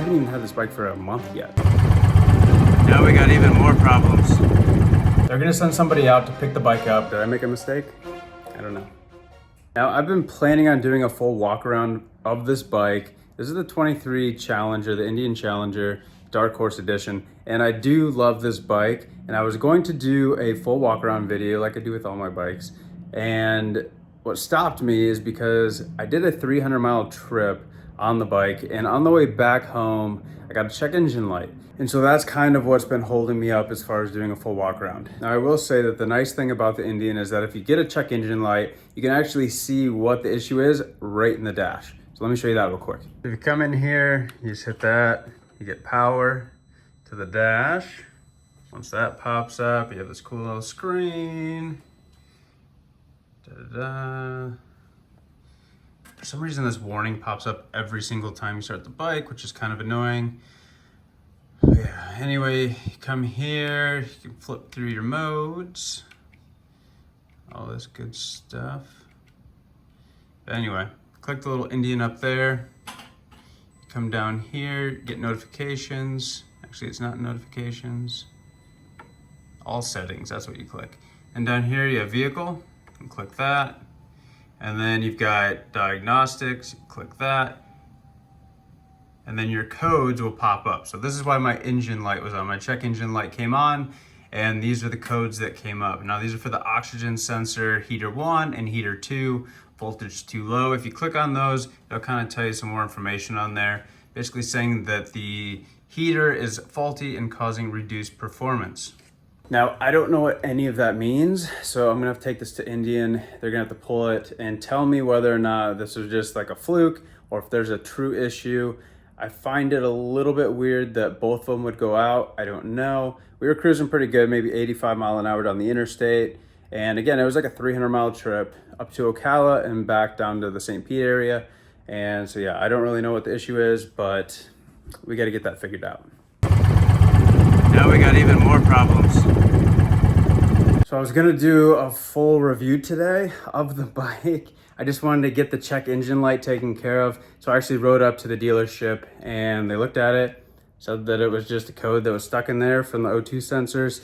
haven't even had this bike for a month yet. Now we got even more problems. They're gonna send somebody out to pick the bike up. Did I make a mistake? I don't know. Now, I've been planning on doing a full walk around of this bike. This is the 23 Challenger, the Indian Challenger, Dark Horse Edition. And I do love this bike. And I was going to do a full walk around video like I do with all my bikes. And what stopped me is because I did a 300-mile trip on the bike. And on the way back home, I got a check engine light. And so that's kind of what's been holding me up as far as doing a full walk around. Now I will say that the nice thing about the Indian is that if you get a check engine light, you can actually see what the issue is right in the dash. So let me show you that real quick. If you come in here, you just hit that, you get power to the dash. Once that pops up, you have this cool little screen. Da-da-da. For some reason, this warning pops up every single time you start the bike, which is kind of annoying. Yeah, anyway, you come here, you can flip through your modes, all this good stuff. But anyway, click the little Indian up there, come down here, get notifications. Actually, it's not notifications. All settings, that's what you click. And down here you have vehicle, you can click that. And then you've got diagnostics, click that. And then your codes will pop up. So this is why my engine light was on. My check engine light came on, and these are the codes that came up. Now these are for the oxygen sensor, heater 1 and heater 2, voltage too low. If you click on those, it'll kind of tell you some more information on there, basically saying that the heater is faulty and causing reduced performance. Now, I don't know what any of that means, so I'm gonna have to take this to Indian. They're gonna have to pull it and tell me whether or not this was just like a fluke or if there's a true issue. I find it a little bit weird that both of them would go out. I don't know. We were cruising pretty good, maybe 85 mile an hour down the interstate. And again, it was like a 300-mile trip up to Ocala and back down to the St. Pete area. And so yeah, I don't really know what the issue is, but we got to get that figured out. Now we got even more problems. So I was gonna do a full review today of the bike. I just wanted to get the check engine light taken care of. So I actually rode up to the dealership and they looked at it, said that it was just a code that was stuck in there from the O2 sensors.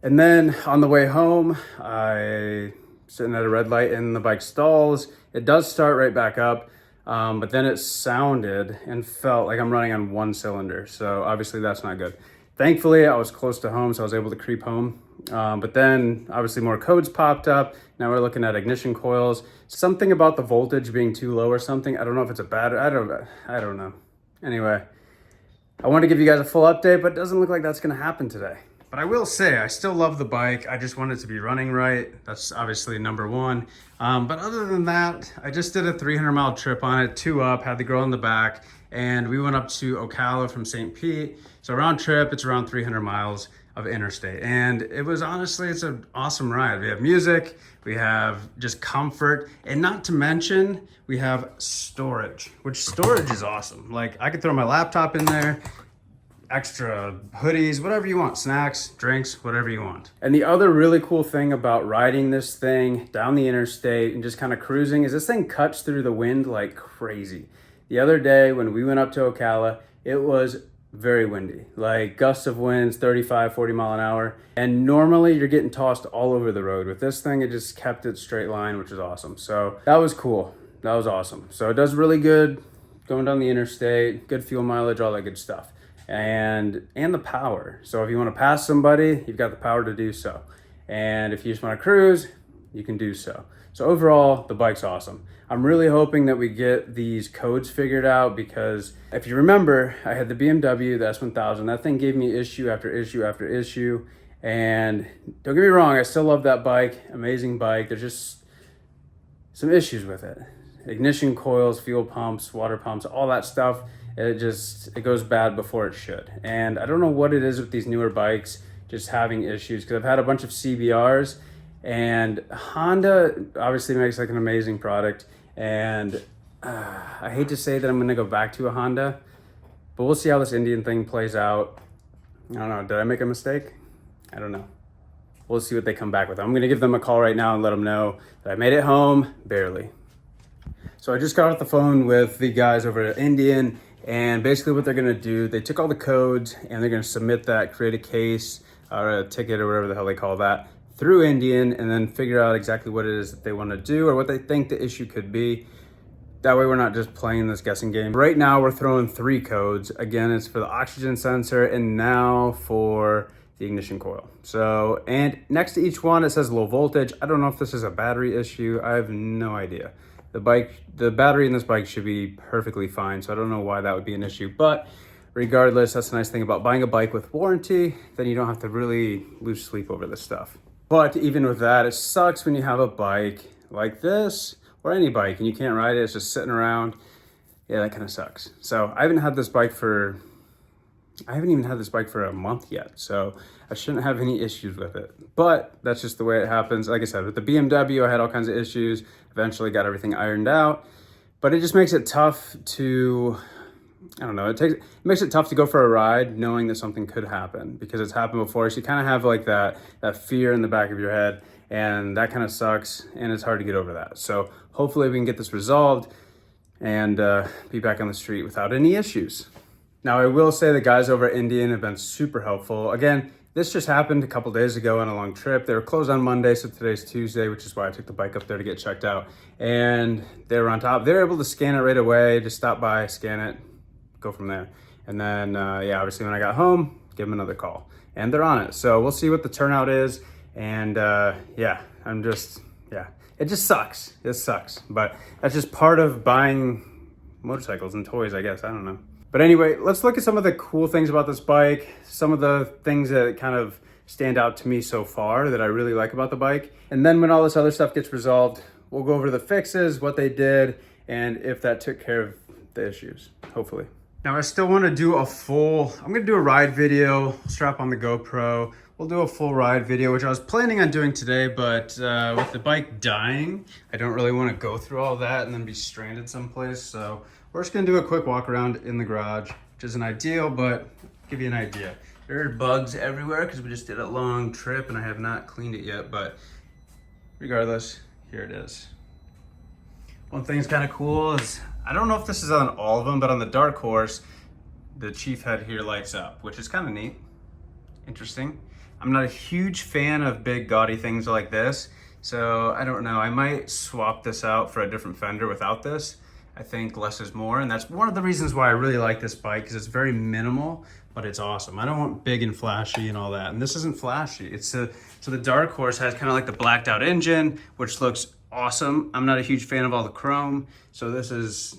And then on the way home, I sitting at a red light and the bike stalls. It does start right back up, but then it sounded and felt like I'm running on one cylinder. So obviously that's not good. Thankfully, I was close to home, so I was able to creep home. But then obviously more codes popped up. Now we're looking at ignition coils. Something about the voltage being too low or something. I don't know if it's a battery. I don't know. Anyway, I want to give you guys a full update, but it doesn't look like that's going to happen today. But I will say, I still love the bike. I just want it to be running right. That's obviously number one. But other than that, I just did a 300-mile trip on it, 2 up, had the girl in the back, and we went up to Ocala from St. Pete. So round trip, it's around 300 miles of interstate. And it was honestly, it's an awesome ride. We have music, we have just comfort, and not to mention, we have storage, which storage is awesome. Like I could throw my laptop in there, extra hoodies, whatever you want, snacks, drinks, whatever you want. And the other really cool thing about riding this thing down the interstate and just kind of cruising is this thing cuts through the wind like crazy. The other day when we went up to Ocala, it was very windy, like gusts of winds, 35, 40 mile an hour. And normally you're getting tossed all over the road. With this thing, it just kept it straight line, which is awesome. So that was cool. That was awesome. So it does really good going down the interstate, good fuel mileage, all that good stuff. And the power. So if you want to pass somebody, you've got the power to do so. And if you just want to cruise, you can do so. So overall, the bike's awesome. I'm really hoping that we get these codes figured out because if you remember, I had the BMW, the S1000. That thing gave me issue after issue after issue. And don't get me wrong, I still love that bike. Amazing bike. There's just some issues with it. Ignition coils, fuel pumps, water pumps, all that stuff. It goes bad before it should. And I don't know what it is with these newer bikes just having issues because I've had a bunch of CBRs and Honda obviously makes like an amazing product. And I hate to say that I'm gonna go back to a Honda, but we'll see how this Indian thing plays out. I don't know, did I make a mistake? I don't know. We'll see what they come back with. I'm gonna give them a call right now and let them know that I made it home, barely. So I just got off the phone with the guys over at Indian And basically what they're gonna do, they took all the codes and they're gonna submit that, create a case or a ticket or whatever the hell they call that through Indian, and then figure out exactly what it is that they wanna do or what they think the issue could be. That way we're not just playing this guessing game. Right now we're throwing 3 codes. Again, it's for the oxygen sensor and now for the ignition coil. So, and next to each one it says low voltage. I don't know if this is a battery issue. I have no idea. The battery in this bike should be perfectly fine, so I don't know why that would be an issue. But regardless, that's the nice thing about buying a bike with warranty, then you don't have to really lose sleep over this stuff. But even with that, it sucks when you have a bike like this, or any bike, and you can't ride it, it's just sitting around. Yeah, that kind of sucks. So I haven't even had this bike for a month yet, so I shouldn't have any issues with it. But that's just the way it happens. Like I said, with the BMW, I had all kinds of issues. Eventually got everything ironed out. But it just makes it tough to, I don't know, it makes it tough to go for a ride knowing that something could happen because it's happened before. So you kind of have like that fear in the back of your head, and that kind of sucks, and it's hard to get over that. So hopefully we can get this resolved and be back on the street without any issues. Now, I will say the guys over at Indian have been super helpful. Again, this just happened a couple days ago on a long trip. They were closed on Monday, so today's Tuesday, which is why I took the bike up there to get checked out. And they were on top. They were able to scan it right away, just stop by, scan it, go from there. And then, yeah, obviously when I got home, give them another call. And they're on it. So we'll see what the turnout is. And yeah, it just sucks. It sucks. But that's just part of buying motorcycles and toys, I guess. I don't know. But anyway, let's look at some of the cool things about this bike, some of the things that kind of stand out to me so far that I really like about the bike. And then when all this other stuff gets resolved, we'll go over the fixes, what they did, and if that took care of the issues, hopefully. Now I still want to do I'm going to do a ride video, strap on the GoPro. We'll do a full ride video, which I was planning on doing today, but with the bike dying, I don't really want to go through all that and then be stranded someplace. So we're just gonna do a quick walk around in the garage, which isn't ideal, but give you an idea. There are bugs everywhere because we just did a long trip and I have not cleaned it yet, but regardless, here it is. One thing's kind of cool is, I don't know if this is on all of them, but on the Dark Horse, the chief head here lights up, which is kind of neat, interesting. I'm not a huge fan of big gaudy things like this, so I don't know, I might swap this out for a different fender without this. I think less is more, and that's one of the reasons why I really like this bike, because it's very minimal, but it's awesome. I don't want big and flashy and all that, and this isn't flashy. So the Dark Horse has kind of like the blacked out engine, which looks awesome. I'm not a huge fan of all the chrome, so this is,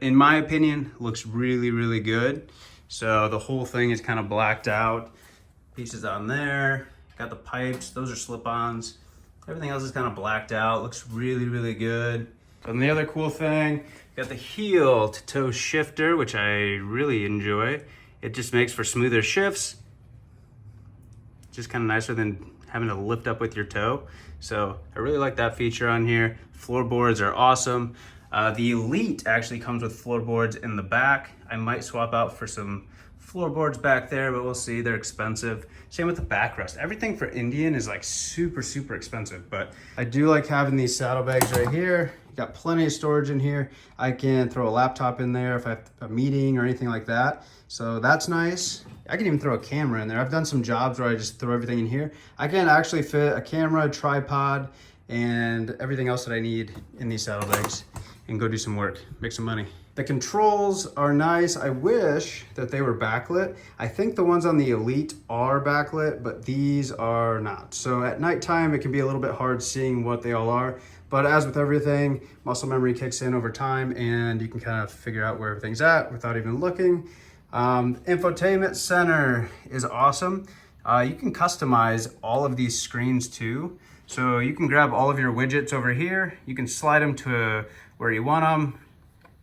in my opinion, looks really, really good. So the whole thing is kind of blacked out. Pieces on there, got the pipes, those are slip-ons. Everything else is kind of blacked out, looks really, really good. And the other cool thing, got the heel to toe shifter, which I really enjoy. It just makes for smoother shifts. Just kind of nicer than having to lift up with your toe. So I really like that feature on here. Floorboards are awesome. The Elite actually comes with floorboards in the back. I might swap out for some floorboards back there, but we'll see, they're expensive. Same with the backrest. Everything for Indian is like super, super expensive, but I do like having these saddlebags right here. Got plenty of storage in here. I can throw a laptop in there if I have a meeting or anything like that. So that's nice. I can even throw a camera in there. I've done some jobs where I just throw everything in here. I can actually fit a camera, tripod, and everything else that I need in these saddlebags and go do some work, make some money. The controls are nice. I wish that they were backlit. I think the ones on the Elite are backlit, but these are not. So at nighttime, it can be a little bit hard seeing what they all are. But as with everything, muscle memory kicks in over time and you can kind of figure out where everything's at without even looking. Infotainment center is awesome. You can customize all of these screens too. So you can grab all of your widgets over here. You can slide them to where you want them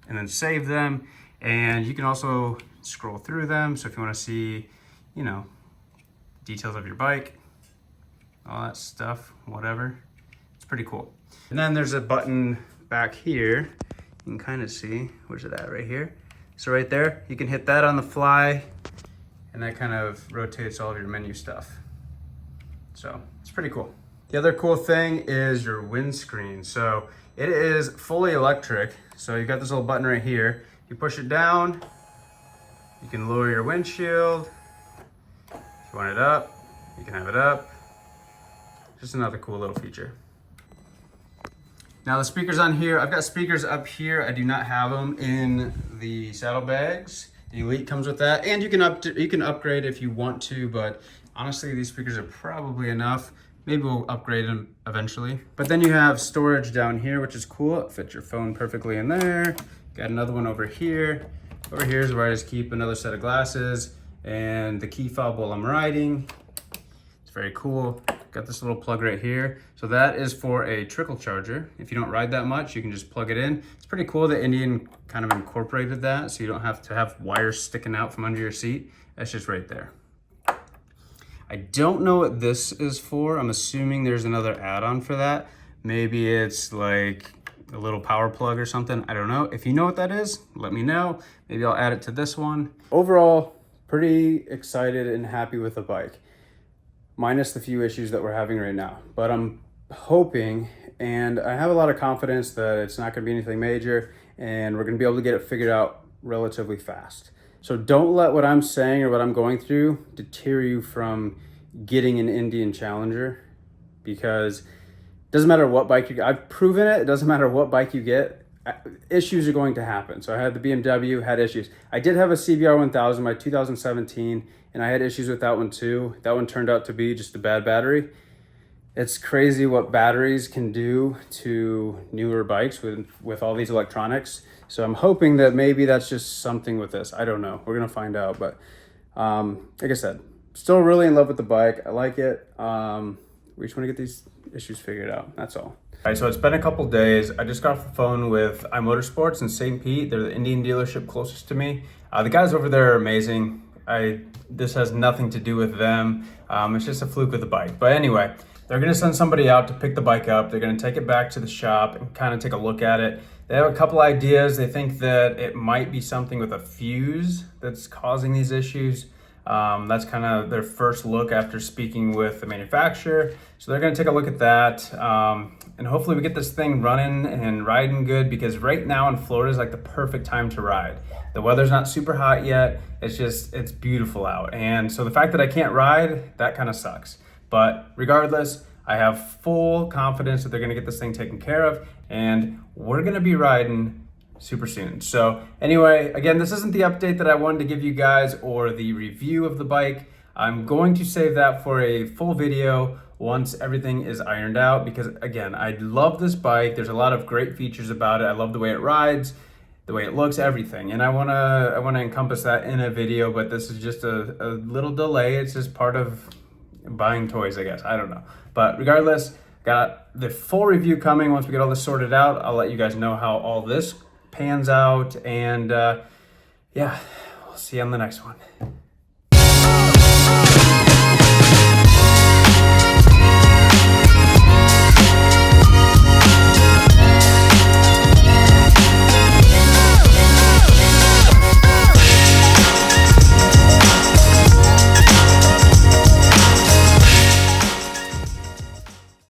and then save them. And you can also scroll through them. So if you want to see, you know, details of your bike, all that stuff, whatever, it's pretty cool. And then there's a button back here. You can kind of see, where's it at right here? So right there, you can hit that on the fly and that kind of rotates all of your menu stuff. So it's pretty cool. The other cool thing is your windscreen. So it is fully electric. So you've got this little button right here. You push it down, you can lower your windshield. If you want it up, you can have it up. Just another cool little feature. Now the speakers on here, I've got speakers up here. I do not have them in the saddlebags. The Elite comes with that, and you can upgrade if you want to, but honestly, these speakers are probably enough. Maybe we'll upgrade them eventually. But then you have storage down here, which is cool. It fits your phone perfectly in there. Got another one over here. Over here is where I just keep another set of glasses and the key fob while I'm riding. It's very cool. Got this little plug right here. So that is for a trickle charger. If you don't ride that much, you can just plug it in. It's pretty cool that Indian kind of incorporated that, so you don't have to have wires sticking out from under your seat. That's just right there. I don't know what this is for. I'm assuming there's another add-on for that. Maybe it's like a little power plug or something. I don't know. If you know what that is, let me know. Maybe I'll add it to this one. Overall, pretty excited and happy with the bike, minus the few issues that we're having right now. But I'm hoping, and I have a lot of confidence that it's not gonna be anything major and we're gonna be able to get it figured out relatively fast. So don't let what I'm saying or what I'm going through deter you from getting an Indian Challenger, because it doesn't matter what bike you get. I've proven it. It doesn't matter what bike you get. Issues are going to happen. So I had the BMW, had issues. I did have a CBR 1000 by 2017, and I had issues with that one too. That one turned out to be just a bad battery. It's crazy what batteries can do to newer bikes with all these electronics. So I'm hoping that maybe that's just something with this. I don't know. We're gonna find out. But like I said, still really in love with the bike. I like it. We just want to get these issues figured out. That's all. All right, so it's been a couple days. I just got off the phone with iMotorsports in St. Pete. They're the Indian dealership closest to me. The guys over there are amazing. This has nothing to do with them. It's just a fluke with the bike. But anyway, they're gonna send somebody out to pick the bike up. They're gonna take it back to the shop and kind of take a look at it. They have a couple ideas. They think that it might be something with a fuse that's causing these issues. That's kind of their first look after speaking with the manufacturer. So they're gonna take a look at that. And hopefully we get this thing running and riding good, because right now in Florida is like the perfect time to ride. The weather's not super hot yet. It's beautiful out. And so the fact that I can't ride, that kind of sucks. But regardless, I have full confidence that they're gonna get this thing taken care of, and we're gonna be riding super soon. So anyway, again, this isn't the update that I wanted to give you guys or the review of the bike. I'm going to save that for a full video once everything is ironed out, because again, I love this bike. There's a lot of great features about it. I love the way it rides, the way it looks, everything. And I wanna encompass that in a video, but this is just a little delay. It's just part of buying toys, I guess. I don't know. But regardless, got the full review coming. Once we get all this sorted out, I'll let you guys know how all this pans out. And yeah, we'll see you on the next one.